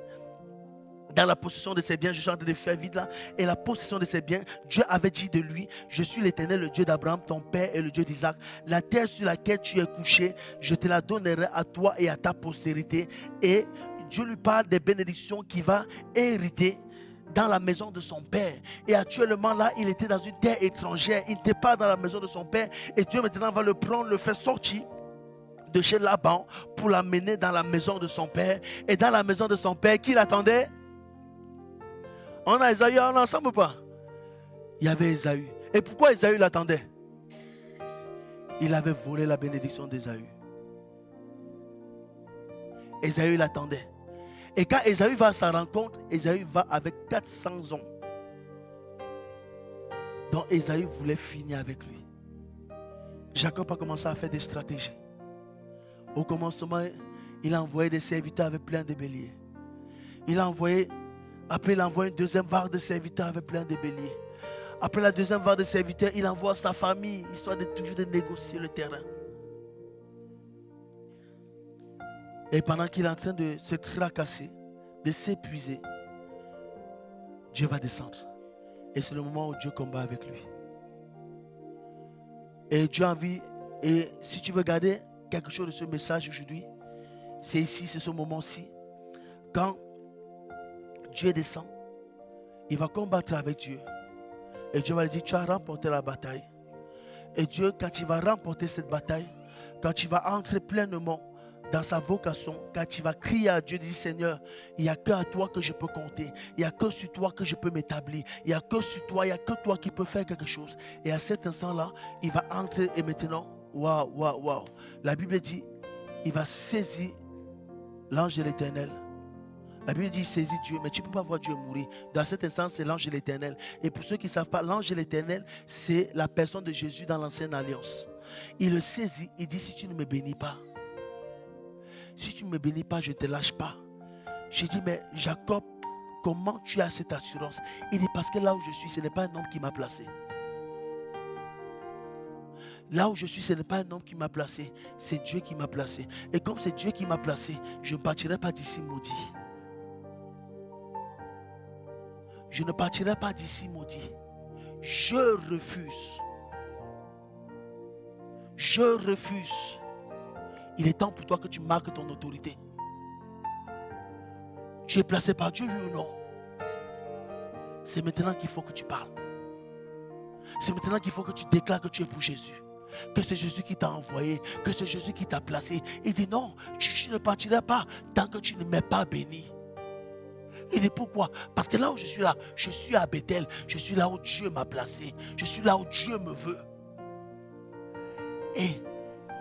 dans la possession de ses biens, je suis en train de faire vide là, et la possession de ses biens, Dieu avait dit de lui, je suis l'Éternel, le Dieu d'Abraham, ton père et le Dieu d'Isaac. La terre sur laquelle tu es couché, je te la donnerai à toi et à ta postérité. Et Dieu lui parle des bénédictions qu'il va hériter dans la maison de son père. Et actuellement là, il était dans une terre étrangère, il n'était pas dans la maison de son père, et Dieu maintenant va le prendre, le faire sortir de chez Laban pour l'amener dans la maison de son père. Et dans la maison de son père, qui l'attendait? On a Esaü, on est ensemble ou pas? Il y avait Esaü. Et pourquoi Esaü l'attendait? Il avait volé la bénédiction d'Esaü. Esaü l'attendait. Et quand Esaü va à sa rencontre, Esaü va avec 400 hommes. Donc Esaü voulait finir avec lui. Jacob a commencé à faire des stratégies. Au commencement, il a envoyé des serviteurs avec plein de béliers. Après il a envoyé une deuxième vague de serviteurs avec plein de béliers. Après la deuxième vague de serviteurs, il envoie sa famille, histoire de toujours de négocier le terrain. Et pendant qu'il est en train de se tracasser, de s'épuiser, Dieu va descendre. Et c'est le moment où Dieu combat avec lui. Et Dieu a envie, et si tu veux garder quelque chose de ce message aujourd'hui, c'est ici, c'est ce moment-ci. Quand Dieu descend, il va combattre avec Dieu. Et Dieu va lui dire, tu as remporté la bataille. Et Dieu, quand il va remporter cette bataille, quand tu vas entrer pleinement dans sa vocation, quand tu vas crier à Dieu, dis Seigneur, il n'y a que à toi que je peux compter. Il n'y a que sur toi que je peux m'établir. Il n'y a que sur toi, il n'y a que toi qui peux faire quelque chose. Et à cet instant-là, il va entrer et maintenant, waouh. La Bible dit, il va saisir l'ange de l'Éternel. La Bible dit saisis Dieu, mais tu ne peux pas voir Dieu mourir. Dans cet instant, c'est l'ange de l'Éternel. Et pour ceux qui ne savent pas, l'ange de l'Éternel, c'est la personne de Jésus dans l'ancienne alliance. Il le saisit, il dit, si tu ne me bénis pas, si tu ne me bénis pas, je ne te lâche pas. Je dis, mais Jacob, comment tu as cette assurance? Il dit, parce que là où je suis, ce n'est pas un homme qui m'a placé. Là où je suis, ce n'est pas un homme qui m'a placé, c'est Dieu qui m'a placé. Et comme c'est Dieu qui m'a placé, je ne partirai pas d'ici maudit. Je ne partirai pas d'ici maudit. Je refuse. Je refuse. Il est temps pour toi que tu marques ton autorité. Tu es placé par Dieu, oui ou non? C'est maintenant qu'il faut que tu parles. C'est maintenant qu'il faut que tu déclares que tu es pour Jésus. Que c'est Jésus qui t'a envoyé. Que c'est Jésus qui t'a placé. Il dit non, tu ne partiras pas tant que tu ne m'es pas béni. Il dit pourquoi? Parce que là où je suis à Bethel. Je suis là où Dieu m'a placé. Je suis là où Dieu me veut. Et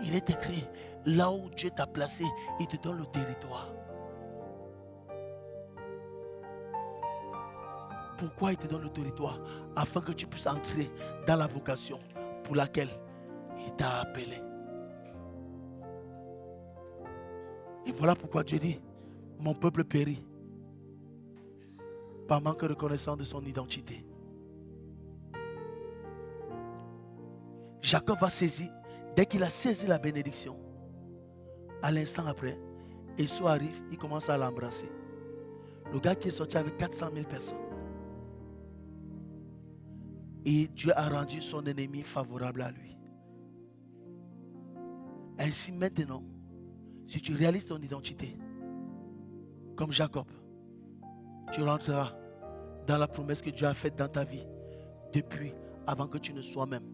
il est écrit, là où Dieu t'a placé, il te donne le territoire. Pourquoi il te donne le territoire? Afin que tu puisses entrer dans la vocation pour laquelle il t'a appelé. Et voilà pourquoi Dieu dit, mon peuple périt par manque de connaissance de son identité. Jacob va saisir. Dès qu'il a saisi la bénédiction, à l'instant après, Esau arrive, il commence à l'embrasser. Le gars qui est sorti avec 400 000 personnes. Et Dieu a rendu son ennemi favorable à lui. Ainsi maintenant, si tu réalises ton identité, comme Jacob, tu rentreras dans la promesse que Dieu a faite dans ta vie depuis avant que tu ne sois même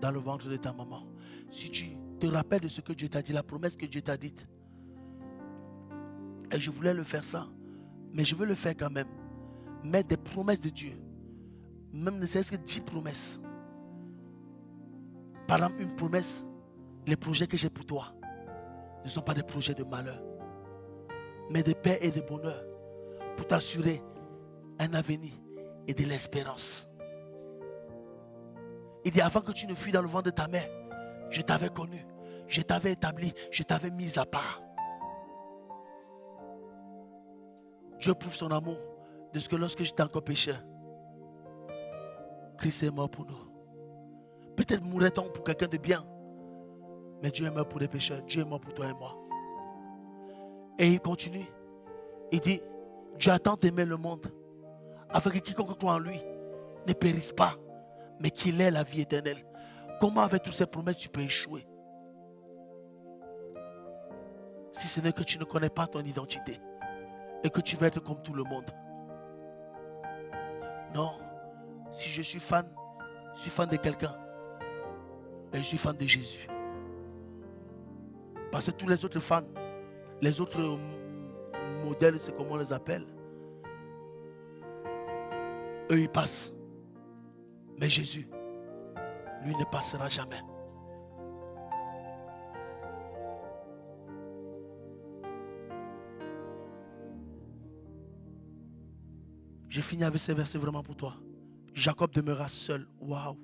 dans le ventre de ta maman. Si tu te rappelles de ce que Dieu t'a dit, la promesse que Dieu t'a dite, et je voulais le faire ça, mais je veux le faire quand même. Mais des promesses de Dieu, même ne serait-ce que 10 promesses. Par exemple, une promesse, les projets que j'ai pour toi ne sont pas des projets de malheur, mais de paix et de bonheur, pour t'assurer un avenir et de l'espérance. Il dit, avant que tu ne fuis dans le ventre de ta mère, je t'avais connu, je t'avais établi, je t'avais mis à part. Dieu prouve son amour de ce que lorsque j'étais encore pécheur, Christ est mort pour nous. Peut-être mourrait-on pour quelqu'un de bien, mais Dieu est mort pour les pécheurs. Dieu est mort pour toi et moi. Et il continue. Il dit, Dieu a tant aimé le monde, afin que quiconque croit en lui ne périsse pas, mais qu'il ait la vie éternelle. Comment avec toutes ces promesses tu peux échouer? Si ce n'est que tu ne connais pas ton identité et que tu veux être comme tout le monde. Non. Si je suis fan de quelqu'un, mais je suis fan de Jésus. Parce que tous les autres fans, les autres modèles, c'est comment on les appelle, eux ils passent. Mais Jésus, lui ne passera jamais. Je finis avec ces versets vraiment pour toi. Jacob demeura seul. Waouh.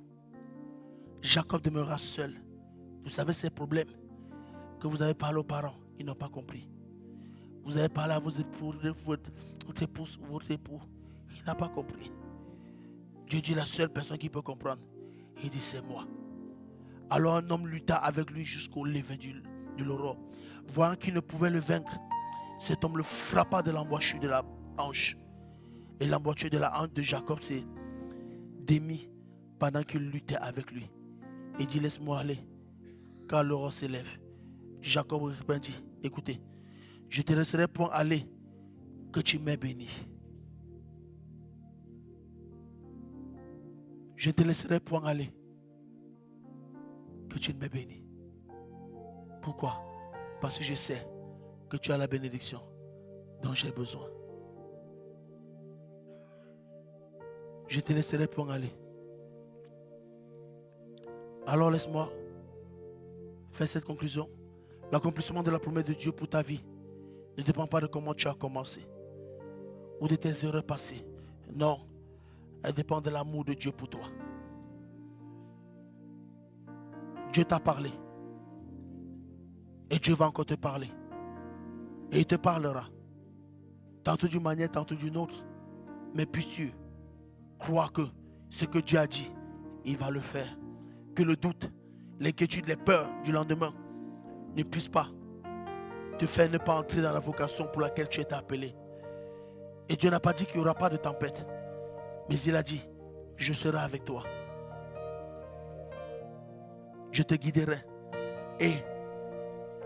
Jacob demeura seul. Vous savez ces problèmes que vous avez parlé aux parents, ils n'ont pas compris. Vous avez parlé à vos épouses, votre épouse ou votre époux, il n'a pas compris. Dieu dit la seule personne qui peut comprendre. Il dit c'est moi. Alors un homme lutta avec lui jusqu'au lever de l'aurore. Voyant qu'il ne pouvait le vaincre, cet homme le frappa de l'embouchure de la hanche. Et l'embouchure de la hanche de Jacob s'est démis pendant qu'il luttait avec lui. Il dit laisse-moi aller, car l'aurore s'élève. Jacob répondit, écoutez, je te laisserai point aller, que tu m'aies béni. Je te laisserai point aller, que tu ne m'aies béni. Pourquoi? Parce que je sais que tu as la bénédiction dont j'ai besoin. Je te laisserai point aller. Alors laisse-moi faire cette conclusion. L'accomplissement de la promesse de Dieu pour ta vie ne dépend pas de comment tu as commencé ou de tes erreurs passées. Non, elle dépend de l'amour de Dieu pour toi. Dieu t'a parlé. Et Dieu va encore te parler. Et il te parlera. Tantôt d'une manière, tantôt d'une autre. Mais puisses-tu croire que ce que Dieu a dit, il va le faire. Que le doute, l'inquiétude, les peurs du lendemain ne puissent pas te faire ne pas entrer dans la vocation pour laquelle tu es appelé. Et Dieu n'a pas dit qu'il n'y aura pas de tempête. Mais il a dit, je serai avec toi. Je te guiderai. Et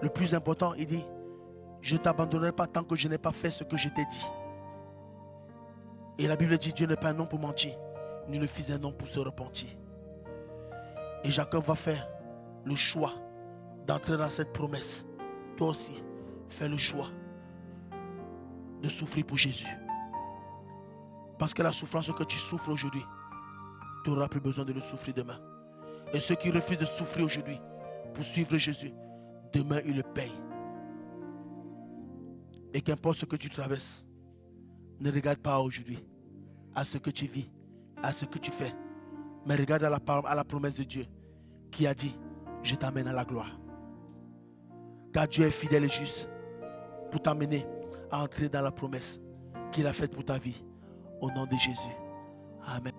le plus important, il dit, je ne t'abandonnerai pas tant que je n'ai pas fait ce que je t'ai dit. Et la Bible dit, Dieu n'est pas un homme pour mentir, ni le fils d'un homme pour se repentir. Et Jacob va faire le choix d'entrer dans cette promesse. Toi aussi, fais le choix de souffrir pour Jésus. Parce que la souffrance que tu souffres aujourd'hui, tu n'auras plus besoin de le souffrir demain. Et ceux qui refusent de souffrir aujourd'hui pour suivre Jésus, demain ils le payent. Et qu'importe ce que tu traverses, ne regarde pas aujourd'hui à ce que tu vis, à ce que tu fais, mais regarde à la promesse de Dieu qui a dit, je t'amène à la gloire. Car Dieu est fidèle et juste pour t'amener à entrer dans la promesse qu'il a faite pour ta vie. Au nom de Jésus. Amen.